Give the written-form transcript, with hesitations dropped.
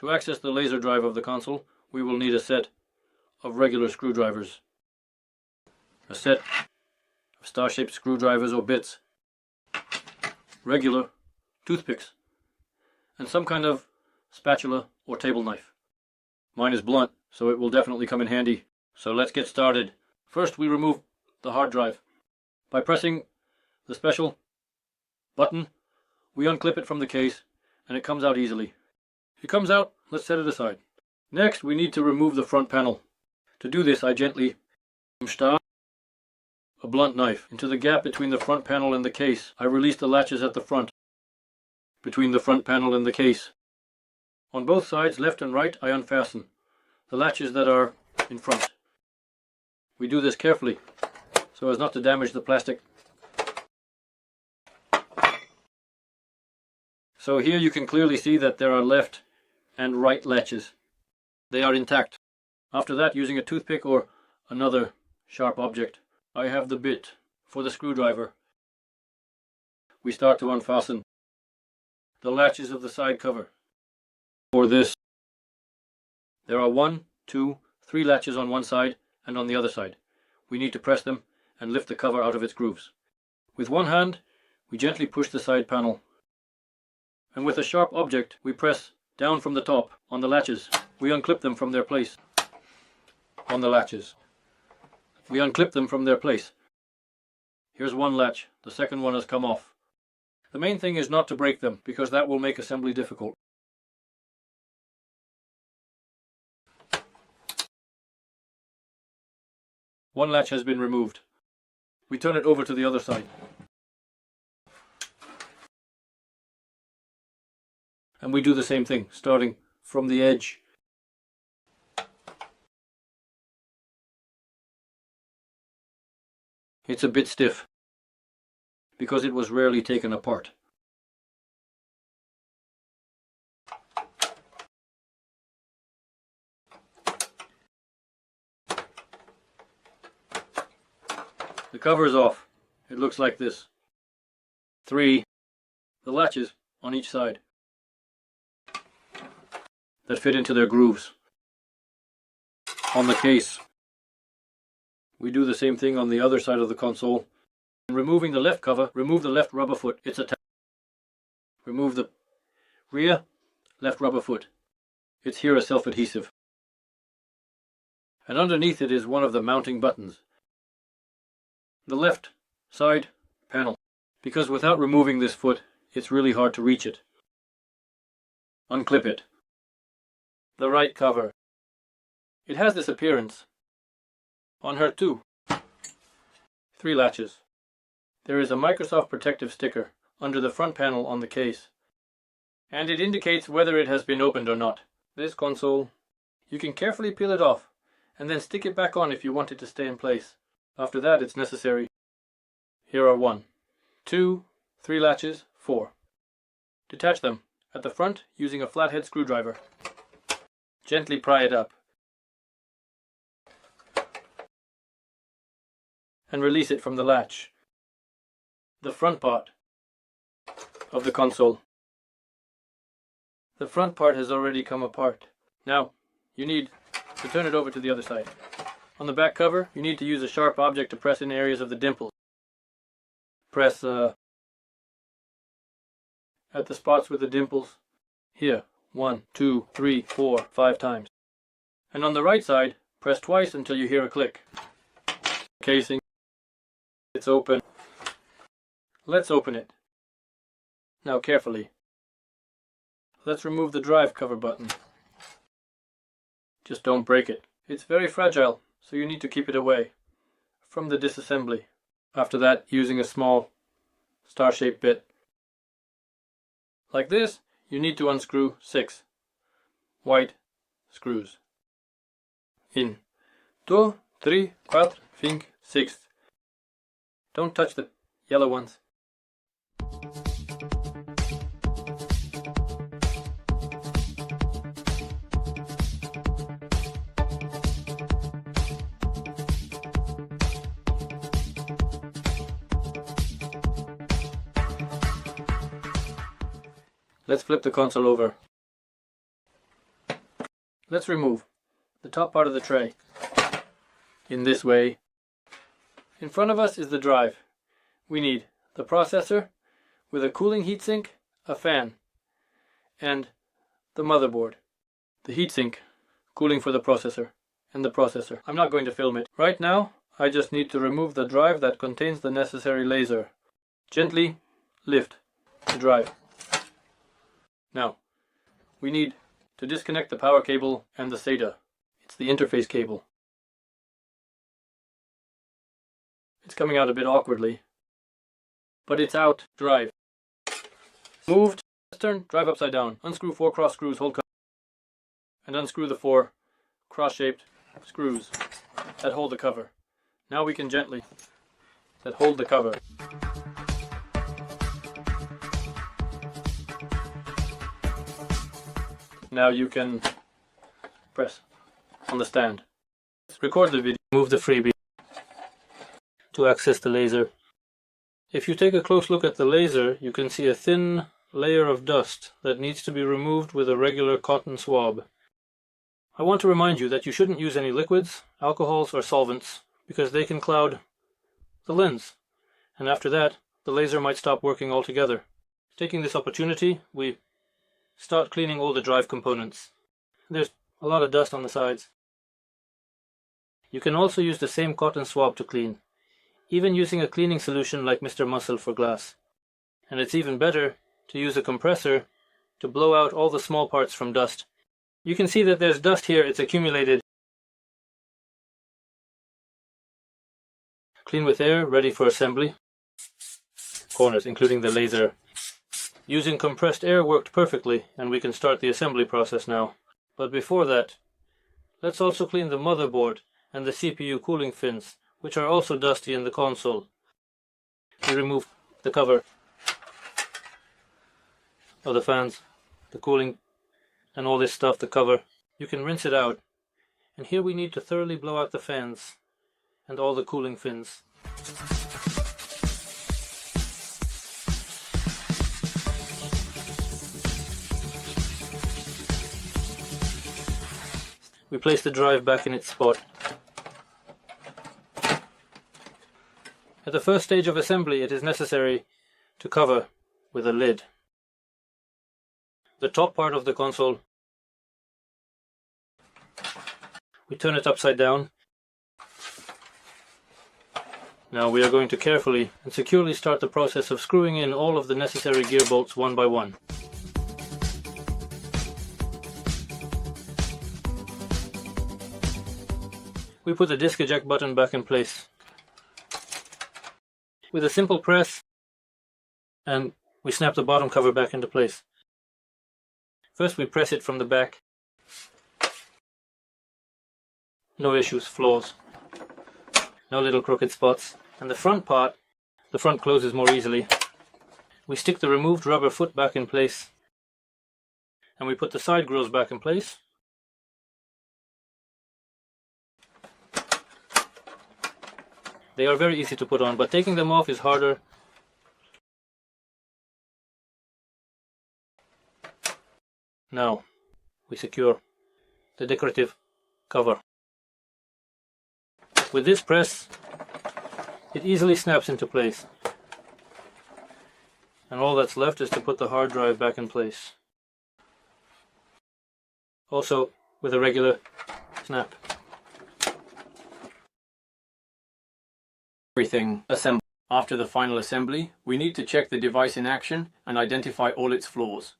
To access the laser drive of the console, we will need a set of regular screwdrivers, a set of star-shaped screwdrivers or bits, regular toothpicks, and some kind of spatula or table knife. Mine is blunt, so it will definitely come in handy. So let's get started. First, we remove the hard drive. By pressing the special button, we unclip it from the case, and it comes out easily. It comes out, let's set it aside. Next, we need to remove the front panel. To do this, I gently stab a blunt knife into the gap between the front panel and the case. I release the latches at the front, between the front panel and the case. On both sides, left and right, I unfasten the latches that are in front. We do this carefully, so as not to damage the plastic. So here you can clearly see that there are left and right latches. They are intact. After that, using a toothpick or another sharp object, I have the bit for the screwdriver. We start to unfasten the latches of the side cover. For this, there are 1, 2, 3 latches on one side and on the other side. We need to press them and lift the cover out of its grooves. With one hand, we gently push the side panel, and with a sharp object, we press down from the top on the latches. We unclip them from their place on the latches. We unclip them from their place. Here's one latch. The second one has come off. The main thing is not to break them, because that will make assembly difficult. One latch has been removed. We turn it over to the other side. And we do the same thing, starting from the edge. It's a bit stiff, because it was rarely taken apart. The cover is off. It looks like this. 3. The latches on each side that fit into their grooves. On the case, we do the same thing on the other side of the console. In removing the left cover, remove the left rubber foot. It's attached. Remove the rear left rubber foot. It's here a self-adhesive. And underneath it is one of the mounting buttons. The left side panel, because without removing this foot, it's really hard to reach it. Unclip it. The right cover. It has this appearance. On her too. 3 latches. There is a Microsoft protective sticker under the front panel on the case, and it indicates whether it has been opened or not. This console, you can carefully peel it off, and then stick it back on if you want it to stay in place. After that, it's necessary. Here are 1, 2, 3 latches, 4. Detach them at the front using a flathead screwdriver. Gently pry it up and release it from the latch. The front part of the console. The front part has already come apart. Now, you need to turn it over to the other side. On the back cover, you need to use a sharp object to press in areas of the dimples. Press at the spots with the dimples. Here, 1, 2, 3, 4, 5 times. And on the right side, press twice until you hear a click. Casing. It's open. Let's open it. Now carefully. Let's remove the drive cover button. Just don't break it. It's very fragile, so you need to keep it away from the disassembly. After that, using a small star-shaped bit like this, you need to unscrew 6 white screws. In 2, 3, 4, 5, 6. Don't touch the yellow ones. Let's flip the console over. let's remove the top part of the tray in this way. In front of us is the drive. We need the processor with a cooling heatsink, a fan, and the motherboard. The heatsink cooling for the processor, and the processor. I'm not going to film it. Right now, I just need to remove the drive that contains the necessary laser. Gently lift the drive. Now, we need to disconnect the power cable and the SATA. It's the interface cable. It's coming out a bit awkwardly, but it's out. Drive. Moved. Turn drive upside down. Unscrew 4 cross screws, hold cover, and unscrew the 4 cross-shaped screws that hold the cover. Now we can gently hold the cover. Now you can press on the stand. Record the video. Move the freebie to access the laser. If you take a close look at the laser, you can see a thin layer of dust that needs to be removed with a regular cotton swab. I want to remind you that you shouldn't use any liquids, alcohols, or solvents because they can cloud the lens, and after that the laser might stop working altogether. Taking this opportunity, we start cleaning all the drive components. There's a lot of dust on the sides. You can also use the same cotton swab to clean, even using a cleaning solution like Mr. Muscle for glass. And it's even better to use a compressor to blow out all the small parts from dust. You can see that there's dust here, it's accumulated. Clean with air, ready for assembly. Corners, including the laser. Using compressed air worked perfectly, and we can start the assembly process now. But before that, let's also clean the motherboard and the CPU cooling fins, which are also dusty in the console. We remove the cover of the fans, the cooling, and all this stuff, the cover. You can rinse it out. And here we need to thoroughly blow out the fans and all the cooling fins. We place the drive back in its spot. At the first stage of assembly, it is necessary to cover with a lid the top part of the console. We turn it upside down. Now we are going to carefully and securely start the process of screwing in all of the necessary gear bolts one by one. We put the disc eject button back in place with a simple press, and we snap the bottom cover back into place. First we press it from the back. No issues, flaws. No little crooked spots. And the front part, the front closes more easily. We stick the removed rubber foot back in place, and we put the side grills back in place. They are very easy to put on, but taking them off is harder. Now we secure the decorative cover. With this press, it easily snaps into place. And all that's left is to put the hard drive back in place. Also with a regular snap. Everything assembled. After the final assembly, we need to check the device in action and identify all its flaws.